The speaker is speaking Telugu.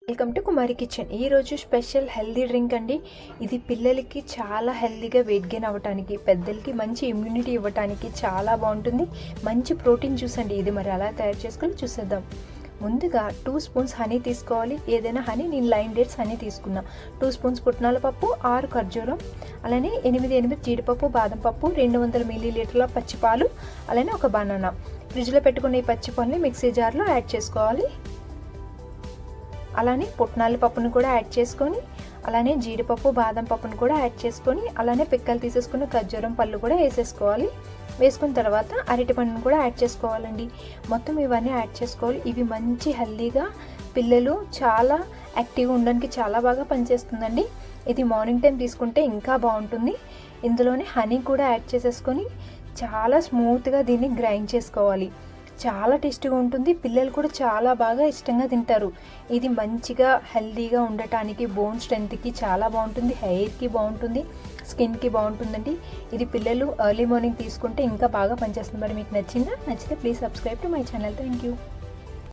Welcome to Kumari kitchen. ఈరోజు స్పెషల్ హెల్దీ డ్రింక్ అండి. ఇది పిల్లలకి చాలా హెల్దీగా వెయిట్ గెయిన్ అవ్వడానికి, పెద్దలకి మంచి ఇమ్యూనిటీ ఇవ్వడానికి చాలా బాగుంటుంది. మంచి ప్రోటీన్ జ్యూస్ అండి ఇది. మరి అలా తయారు చేసుకొని చూసేద్దాం. ముందుగా 2 స్పూన్స్ హనీ తీసుకోవాలి. ఏదైనా హనీ, నేను లైన్ డేట్స్ హనీ తీసుకున్నా. 2 స్పూన్స్ పుట్నాల పప్పు, 6 ఖర్జూరం, అలానే 8 జీడిపప్పు, బాదం పప్పు, 200 మిల్లీలీటర్ల పచ్చిపాలు, అలానే ఒక బనానా. ఫ్రిడ్జ్లో పెట్టుకున్న ఈ పచ్చిపాలని మిక్సీ జార్లో యాడ్ చేసుకోవాలి. అలానే పుట్నాల పప్పును కూడా యాడ్ చేసుకొని, అలానే జీడిపప్పు, బాదం పప్పును కూడా యాడ్ చేసుకొని, అలానే పిక్కలు తీసేసుకున్న ఖర్జూరం పళ్ళు కూడా వేసేసుకోవాలి. వేసుకున్న తర్వాత అరటి పండును కూడా యాడ్ చేసుకోవాలండి. మొత్తం ఇవన్నీ యాడ్ చేసుకోవాలి. ఇవి మంచి హెల్దీగా, పిల్లలు చాలా యాక్టివ్గా ఉండడానికి చాలా బాగా పనిచేస్తుందండి. ఇది మార్నింగ్ టైం తీసుకుంటే ఇంకా బాగుంటుంది. ఇందులోనే హనీ కూడా యాడ్ చేసేసుకొని చాలా స్మూత్గా దీన్ని గ్రైండ్ చేసుకోవాలి. చాలా టేస్టీగా ఉంటుంది. పిల్లలు కూడా చాలా బాగా ఇష్టంగా తింటారు. ఇది మంచిగా హెల్దీగా ఉండటానికి, బోన్ స్ట్రెంత్కి చాలా బాగుంటుంది. హెయిర్కి బాగుంటుంది, స్కిన్కి బాగుంటుందండి. ఇది పిల్లలు ఎర్లీ మార్నింగ్ తీసుకుంటే ఇంకా బాగా పనిచేస్తుంది. మరి మీకు నచ్చితే please subscribe to my channel. Thank you.